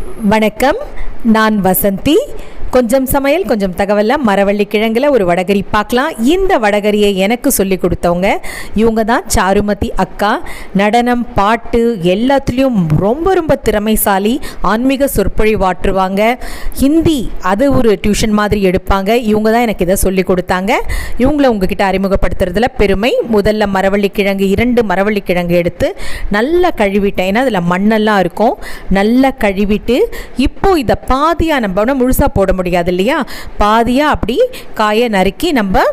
வணக்கம், நான் வசந்தி. கொஞ்சம் சமையல் கொஞ்சம் தகவல்ல மரவள்ளி கிழங்குல ஒரு வடகரி பார்க்கலாம். இந்த வடகரியை எனக்கு சொல்லி கொடுத்தவங்க இவங்க தான் சாருமதி அக்கா. நடனம், பாட்டு எல்லாத்துலேயும் ரொம்ப ரொம்ப திறமைசாலி. ஆன்மீக சொற்பொழிவாற்றுவாங்க. ஹிந்தி அது ஒரு டியூஷன் மாதிரி எடுப்பாங்க. இவங்க தான் எனக்கு இதை சொல்லி கொடுத்தாங்க. இவங்கள உங்ககிட்ட அறிமுகப்படுத்துறதுல பெருமை. முதல்ல மரவள்ளி கிழங்கு 2 மரவள்ளி கிழங்கு எடுத்து நல்லா கழுவிட்டேன். ஏன்னா அதில் மண்ணெல்லாம் இருக்கும். நல்லா கழுவிட்டு இப்போ இதை பாதியாக நம்ம முழுசாக போட முடியாது இல்லையா, பாதியாக அப்படி காயை நறுக்கி நம்ம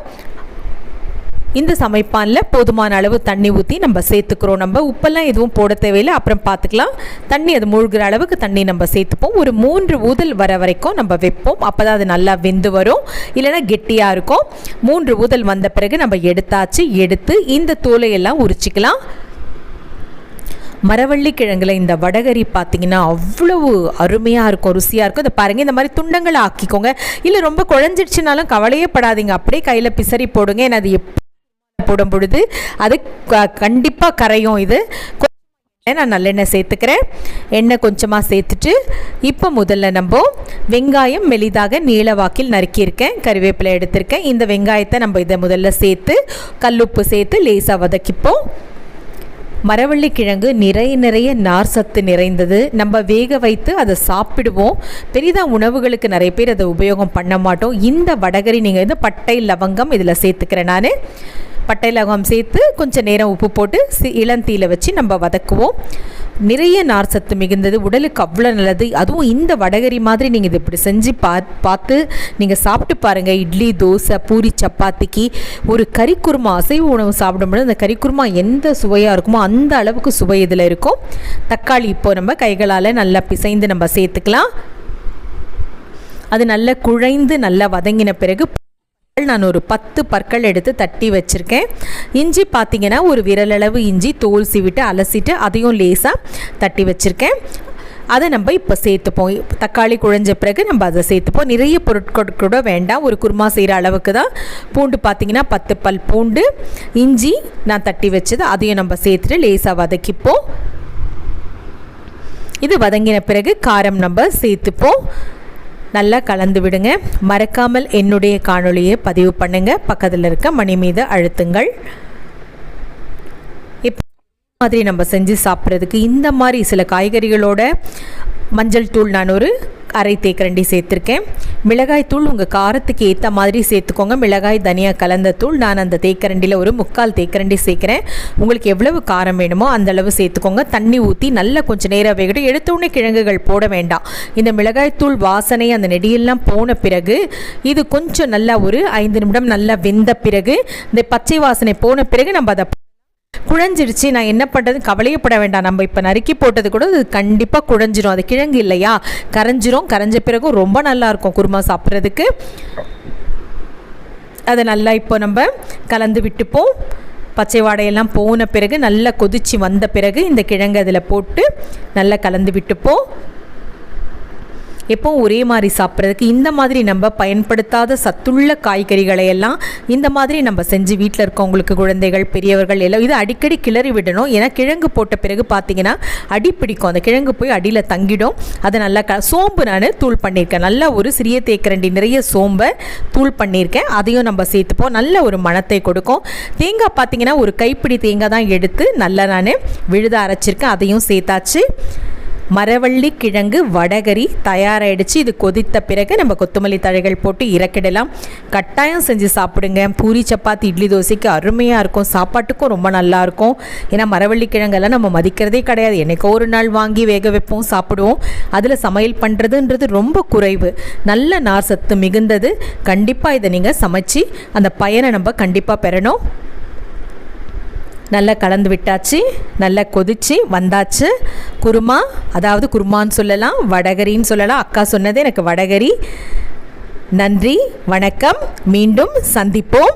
இந்த சமைப்பானில் போதுமான அளவு தண்ணி ஊற்றி நம்ம சேர்த்துக்கிறோம். நம்ம உப்பெல்லாம் எதுவும் போட தேவையில்லை, அப்புறம் பார்த்துக்கலாம். தண்ணி அது மூழ்கிற அளவுக்கு தண்ணி நம்ம சேர்த்துப்போம். ஒரு 3 ஊதல் வர வரைக்கும் நம்ம வைப்போம். அப்போ தான் அது நல்லா வெந்து வரும், இல்லைன்னா கெட்டியாக இருக்கும். 3 ஊதல் வந்த பிறகு நம்ம எடுத்து இந்த தோலையெல்லாம் உரிச்சிக்கலாம். மரவள்ளி கிழங்குல இந்த வடகரி பார்த்தீங்கன்னா அவ்வளவு அருமையாக இருக்கும், ருசியாக இருக்கும். இதை பாருங்கள், இந்த மாதிரி துண்டங்களை ஆக்கிக்கோங்க. இல்லை ரொம்ப குழஞ்சிடுச்சுனாலும் கவலையே படாதீங்க, அப்படியே கையில் பிசறி போடுங்க. ஏன்னா அது எப்படி போடும் பொழுது அது கண்டிப்பாக கரையும். இது நான் நல்லெண்ணெய் சேர்த்துக்கிறேன். எண்ணெய் கொஞ்சமாக சேர்த்துட்டு இப்போ முதல்ல நம்ம வெங்காயம் மெலிதாக நீளவாக்கில் நறுக்கியிருக்கேன். கறிவேப்பிலை எடுத்திருக்கேன். இந்த வெங்காயத்தை நம்ம இதை முதல்ல சேர்த்து கல்லுப்பு சேர்த்து லேசாக வதக்கிப்போம். மரவள்ளி கிழங்கு நிறைய நார் சத்து நிறைந்தது. நம்ம வேக வைத்து அதை சாப்பிடுவோம். பெரிதாக உணவுகளுக்கு நிறைய பேர் அதை உபயோகம் பண்ண மாட்டோம். இந்த வடகரி நீங்கள் பட்டை லவங்கம் இதில் சேர்த்துக்கிறேன். நான் பட்டை லவங்கம் சேர்த்து கொஞ்சம் நேரம் உப்பு போட்டு இளந்தீயில் வச்சு நம்ம வதக்குவோம். நிறைய நார் சத்து மிகுந்தது, உடலுக்கு அவ்வளோ நல்லது. அதுவும் இந்த வடகரி மாதிரி நீங்கள் இது இப்படி செஞ்சு பார்த்து நீங்கள் சாப்பிட்டு பாருங்கள். இட்லி, தோசை, பூரி, சப்பாத்திக்கு ஒரு கறிக்குருமா, அசைவ உணவு சாப்பிடும்போது அந்த கறிக்குருமா எந்த சுவையாக இருக்குமோ அந்த அளவுக்கு சுவை இதில் இருக்கும். தக்காளி இப்போ நம்ம கைகளால் நல்லா பிசைந்து நம்ம சேர்த்துக்கலாம். அது நல்லா குழைந்து நல்லா வதங்கின பிறகு நான் ஒரு 10 பற்கள் எடுத்து தட்டி வச்சுருக்கேன். இஞ்சி பார்த்திங்கன்னா ஒரு விரலளவு இஞ்சி தோல் சீவிட்டு அலசிட்டு அதையும் லேசாக தட்டி வச்சுருக்கேன். அதை நம்ம இப்போ சேர்த்துப்போம். தக்காளி குழஞ்ச பிறகு நம்ம அதை சேர்த்துப்போம். நிறைய பொருட்கள் கூட வேண்டாம், ஒரு குருமா செய்கிற அளவுக்கு தான். பூண்டு பார்த்திங்கன்னா 10 பல் பூண்டு, இஞ்சி நான் தட்டி வச்சது அதையும் நம்ம சேர்த்துட்டு லேசாக வதக்கிப்போம். இது வதங்கின பிறகு காரம் நம்ம சேர்த்துப்போம். நல்லா கலந்து விடுங்க. மறக்காமல் என்னுடைய காணொளியை பதிவு பண்ணுங்க. பக்கத்தில் இருக்க மணி மீது அழுத்துங்கள். இப்போ மாதிரி நம்ம செஞ்சு சாப்பிட்றதுக்கு இந்த மாதிரி சில காய்கறிகளோட மஞ்சள் தூள் நான் ஒரு அரை தேக்கரண்டி சேர்த்துருக்கேன். மிளகாய் தூள் உங்கள் காரத்துக்கு ஏற்ற மாதிரி சேர்த்துக்கோங்க. மிளகாய் தனியா கலந்த தூள் நான் அந்த தேக்கரண்டியில் ஒரு 3/4 தேக்கரண்டி சேர்க்குறேன். உங்களுக்கு எவ்வளவு காரம் வேணுமோ அந்த அளவு சேர்த்துக்கோங்க. தண்ணி ஊற்றி நல்லா கொஞ்சம் நேரம் வேகட்டும். எடுத்தோடனே கிழங்குகள் போட வேண்டாம். இந்த மிளகாய் தூள் வாசனை அந்த நெடியெல்லாம் போன பிறகு இது கொஞ்சம் நல்லா ஒரு 5 நிமிடம் நல்லா வெந்த பிறகு இந்த பச்சை வாசனை போன பிறகு நம்ம அதை குழஞ்சிடுச்சு நான் என்ன பண்ணுறது கவலையப்பட வேண்டாம். நம்ம இப்போ நறுக்கி போட்டது கூட அது கண்டிப்பாக குழஞ்சிரும். அது கிழங்கு இல்லையா, கரைஞ்சிரும். கரைஞ்ச பிறகும் ரொம்ப நல்லாயிருக்கும் குருமா சாப்பிட்றதுக்கு. அதை நல்லா இப்போ நம்ம கலந்து விட்டுப்போம். பச்சை வாடையெல்லாம் போன பிறகு நல்லா கொதிச்சு வந்த பிறகு இந்த கிழங்கு அதில் போட்டு நல்லா கலந்து விட்டுப்போம். எப்போவும் ஒரே மாதிரி சாப்பிட்றதுக்கு இந்த மாதிரி நம்ம பயன்படுத்தாத சத்துள்ள காய்கறிகளை எல்லாம் இந்த மாதிரி நம்ம செஞ்சு வீட்டில் இருக்கவங்களுக்கு, குழந்தைகள், பெரியவர்கள் எல்லாம் இது அடிக்கடி கிளறி விடணும். ஏன்னா கிழங்கு போட்ட பிறகு பார்த்தீங்கன்னா அடி பிடிக்கும். அந்த கிழங்கு போய் அடியில் தங்கிடும். அதை நல்லா சோம்பு நான் தூள் பண்ணியிருக்கேன். நல்லா ஒரு சிறிய தேக்கரண்டி நிறைய சோம்பை தூள் பண்ணியிருக்கேன். அதையும் நம்ம சேர்த்துப்போம். நல்ல ஒரு மணத்தை கொடுக்கும். தேங்காய் பார்த்தீங்கன்னா ஒரு கைப்பிடி தேங்காய் தான் எடுத்து நல்லா நான் விழுத அரைச்சிருக்கேன். அதையும் சேர்த்தாச்சு. மரவள்ளி கிழங்கு வடகரி தயாராகிடுச்சு. இது கொதித்த பிறகு நம்ம கொத்தமல்லி தழைகள் போட்டு இறக்கிடலாம். கட்டாயம் செஞ்சு சாப்பிடுங்க. பூரி, சப்பாத்தி, இட்லி, தோசைக்கு அருமையாக இருக்கும். சாப்பாட்டுக்கும் ரொம்ப நல்லாயிருக்கும். ஏன்னா மரவள்ளி கிழங்கெல்லாம் நம்ம மதிக்கிறதே கிடையாது. என்னைக்கோ ஒரு நாள் வாங்கி வேக வைப்போம், சாப்பிடுவோம். அதில் சமையல் பண்ணுறதுன்றது ரொம்ப குறைவு. நல்ல நார் சத்து மிகுந்தது. கண்டிப்பாக இதை நீங்கள் சமைச்சு அந்த பயனை நம்ம கண்டிப்பாக பெறணும். நல்லா கலந்து விட்டாச்சு. நல்லா கொதிச்சு வந்தாச்சு. குருமா, அதாவது குருமான்னு சொல்லலாம், வடகரின்னு சொல்லலாம். அக்கா சொன்னது எனக்கு வடகரி. நன்றி, வணக்கம். மீண்டும் சந்திப்போம்.